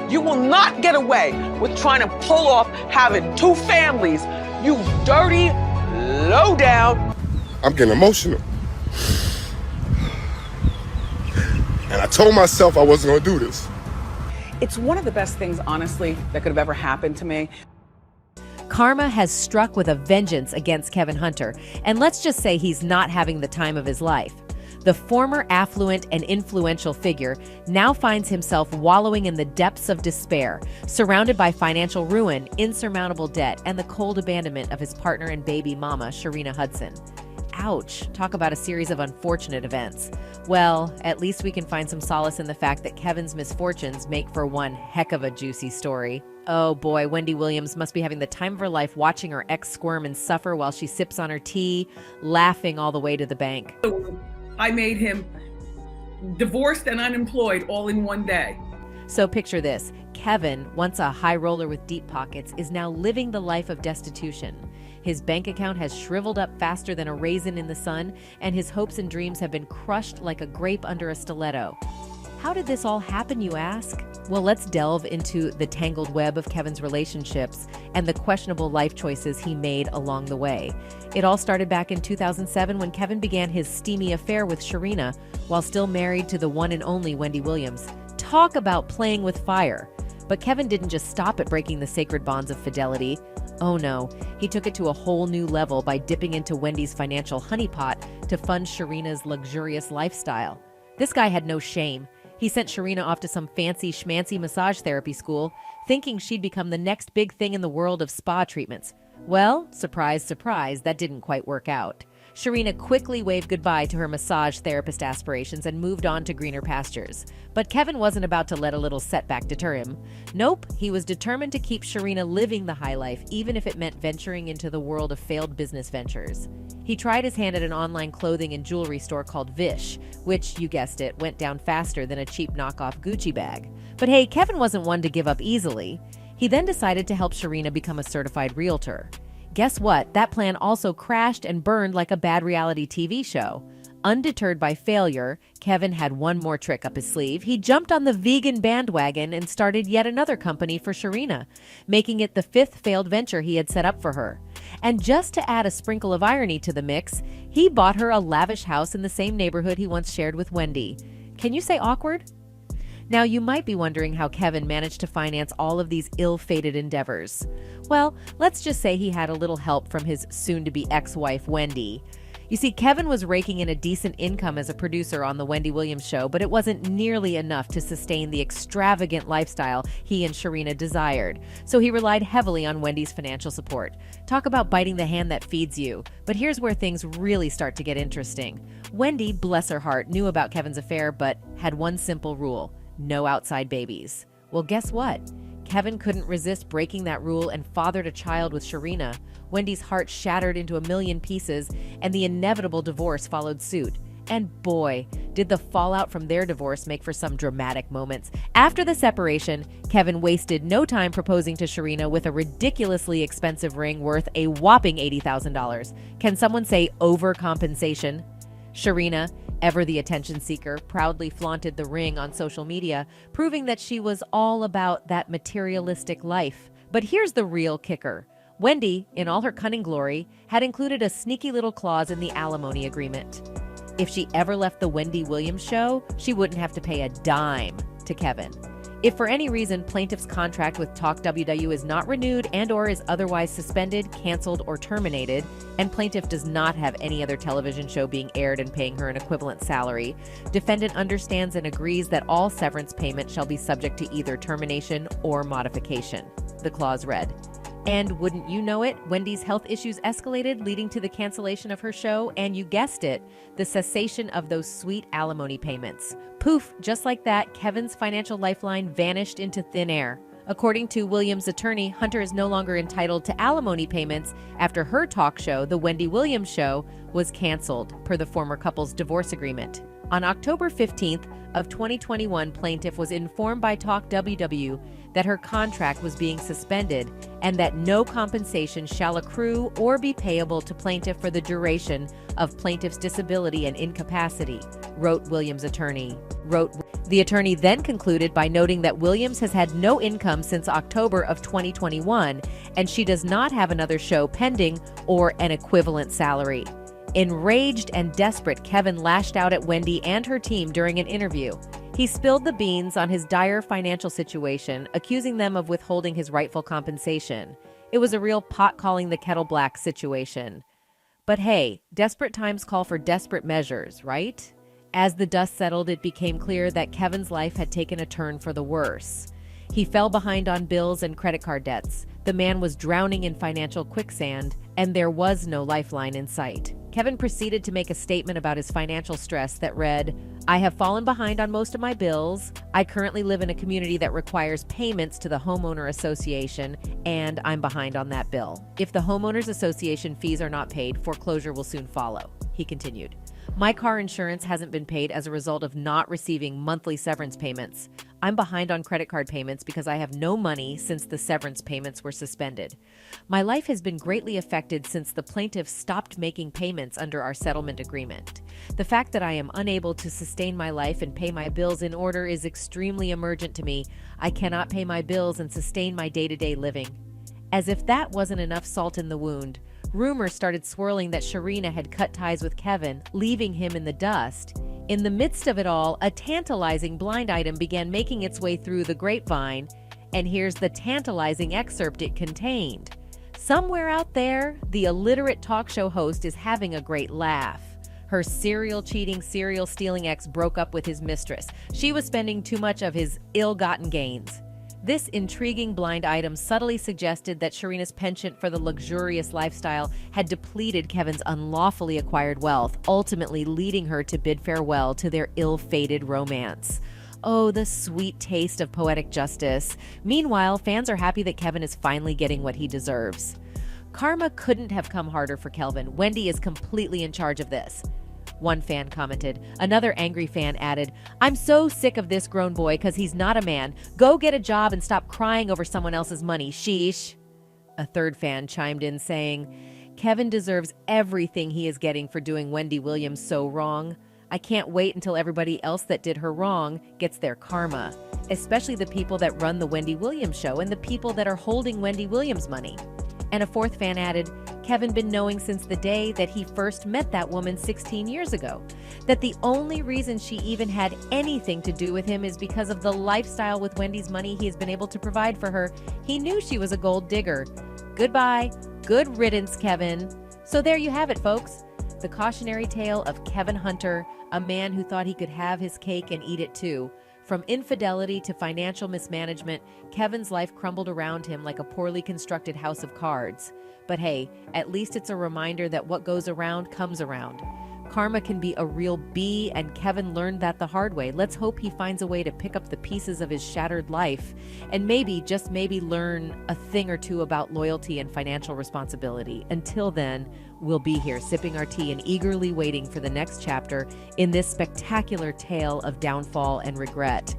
You will not get away with trying to pull off having two families. You dirty, low down. I'm getting emotional. And I told myself I wasn't gonna do this. It's one of the best things, honestly, that could have ever happened to me. Karma has struck with a vengeance against Kevin Hunter, and let's just say he's not having the time of his life. The former affluent and influential figure now finds himself wallowing in the depths of despair, surrounded by financial ruin, insurmountable debt, and the cold abandonment of his partner and baby mama, Sharina Hudson. Ouch, talk about a series of unfortunate events. Well, at least we can find some solace in the fact that Kevin's misfortunes make for one heck of a juicy story. Oh boy, Wendy Williams must be having the time of her life watching her ex squirm and suffer while she sips on her tea, laughing all the way to the bank. I made him divorced and unemployed all in one day. So picture this. Kevin, once a high roller with deep pockets, is now living the life of destitution. His bank account has shriveled up faster than a raisin in the sun, and his hopes and dreams have been crushed like a grape under a stiletto. How did this all happen, you ask? Well, let's delve into the tangled web of Kevin's relationships and the questionable life choices he made along the way. It all started back in 2007 when Kevin began his steamy affair with Sharina while still married to the one and only Wendy Williams. Talk about playing with fire. But Kevin didn't just stop at breaking the sacred bonds of fidelity. Oh no, he took it to a whole new level by dipping into Wendy's financial honeypot to fund Sharina's luxurious lifestyle. This guy had no shame. He sent Sharina off to some fancy schmancy massage therapy school, thinking she'd become the next big thing in the world of spa treatments. Well, surprise, surprise, that didn't quite work out. Sharina quickly waved goodbye to her massage therapist aspirations and moved on to greener pastures. But Kevin wasn't about to let a little setback deter him. Nope, he was determined to keep Sharina living the high life, even if it meant venturing into the world of failed business ventures. He tried his hand at an online clothing and jewelry store called Vish, which, you guessed it, went down faster than a cheap knockoff Gucci bag. But hey, Kevin wasn't one to give up easily. He then decided to help Sharina become a certified realtor. Guess what? That plan also crashed and burned like a bad reality TV show. Undeterred by failure, Kevin had one more trick up his sleeve. He jumped on the vegan bandwagon and started yet another company for Sharina, making it the fifth failed venture he had set up for her. And just to add a sprinkle of irony to the mix, he bought her a lavish house in the same neighborhood he once shared with Wendy. Can you say awkward? Now, you might be wondering how Kevin managed to finance all of these ill-fated endeavors. Well, let's just say he had a little help from his soon-to-be ex-wife, Wendy. You see, Kevin was raking in a decent income as a producer on the Wendy Williams show, but it wasn't nearly enough to sustain the extravagant lifestyle he and Sharina desired. So he relied heavily on Wendy's financial support. Talk about biting the hand that feeds you. But here's where things really start to get interesting. Wendy, bless her heart, knew about Kevin's affair, but had one simple rule: no outside babies. Well, guess what? Kevin couldn't resist breaking that rule and fathered a child with Sharina. Wendy's heart shattered into a million pieces, and the inevitable divorce followed suit. And boy, did the fallout from their divorce make for some dramatic moments. After the separation, Kevin wasted no time proposing to Sharina with a ridiculously expensive ring worth a whopping $80,000. Can someone say overcompensation? Sharina, ever the attention seeker, proudly flaunted the ring on social media, proving that she was all about that materialistic life. But here's the real kicker. Wendy, in all her cunning glory, had included a sneaky little clause in the alimony agreement. If she ever left the Wendy Williams show, she wouldn't have to pay a dime to Kevin. If for any reason plaintiff's contract with Talk WW is not renewed and/or is otherwise suspended, canceled, or terminated, and plaintiff does not have any other television show being aired and paying her an equivalent salary, defendant understands and agrees that all severance payment shall be subject to either termination or modification, the clause read. And wouldn't you know it, Wendy's health issues escalated, leading to the cancellation of her show, and you guessed it, the cessation of those sweet alimony payments. Poof, just like that, Kevin's financial lifeline vanished into thin air. According to Williams' attorney, Hunter is no longer entitled to alimony payments after her talk show, The Wendy Williams Show, was canceled per the former couple's divorce agreement. On October 15th of 2021, plaintiff was informed by Talk WW that her contract was being suspended and that no compensation shall accrue or be payable to plaintiff for the duration of plaintiff's disability and incapacity, wrote Williams' attorney. The attorney then concluded by noting that Williams has had no income since October of 2021 and she does not have another show pending or an equivalent salary. Enraged and desperate, Kevin lashed out at Wendy and her team during an interview. He spilled the beans on his dire financial situation, accusing them of withholding his rightful compensation. It was a real pot calling the kettle black situation. But hey, desperate times call for desperate measures, right? As the dust settled, it became clear that Kevin's life had taken a turn for the worse. He fell behind on bills and credit card debts. The man was drowning in financial quicksand, and there was no lifeline in sight. Kevin proceeded to make a statement about his financial stress that read, "I have fallen behind on most of my bills. I currently live in a community that requires payments to the homeowner association, and I'm behind on that bill. If the homeowners association fees are not paid, foreclosure will soon follow," he continued. "My car insurance hasn't been paid as a result of not receiving monthly severance payments. I'm behind on credit card payments because I have no money since the severance payments were suspended. My life has been greatly affected since the plaintiff stopped making payments under our settlement agreement. The fact that I am unable to sustain my life and pay my bills in order is extremely emergent to me. I cannot pay my bills and sustain my day-to-day living." As if that wasn't enough salt in the wound, rumors started swirling that Sharina had cut ties with Kevin, leaving him in the dust. In the midst of it all, a tantalizing blind item began making its way through the grapevine, and here's the tantalizing excerpt it contained. Somewhere out there, the illiterate talk show host is having a great laugh. Her serial-cheating, serial-stealing ex broke up with his mistress. She was spending too much of his ill-gotten gains. This intriguing blind item subtly suggested that Sharina's penchant for the luxurious lifestyle had depleted Kevin's unlawfully acquired wealth, ultimately leading her to bid farewell to their ill-fated romance. Oh, the sweet taste of poetic justice. Meanwhile, fans are happy that Kevin is finally getting what he deserves. Karma couldn't have come harder for Kelvin. Wendy is completely in charge of this, one fan commented. Another angry fan added, "I'm so sick of this grown boy because he's not a man. Go get a job and stop crying over someone else's money, sheesh." A third fan chimed in saying, "Kevin deserves everything he is getting for doing Wendy Williams so wrong. I can't wait until everybody else that did her wrong gets their karma, especially the people that run the Wendy Williams show and the people that are holding Wendy Williams money." And a fourth fan added, "Kevin been knowing since the day that he first met that woman 16 years ago, that the only reason she even had anything to do with him is because of the lifestyle with Wendy's money he has been able to provide for her. He knew she was a gold digger. Goodbye. Good riddance, Kevin." So there you have it, folks. The cautionary tale of Kevin Hunter, a man who thought he could have his cake and eat it too. From infidelity to financial mismanagement, Kevin's life crumbled around him like a poorly constructed house of cards. But hey, at least it's a reminder that what goes around comes around. Karma can be a real bee, and Kevin learned that the hard way. Let's hope he finds a way to pick up the pieces of his shattered life and maybe, just maybe, learn a thing or two about loyalty and financial responsibility. Until then, we'll be here sipping our tea and eagerly waiting for the next chapter in this spectacular tale of downfall and regret.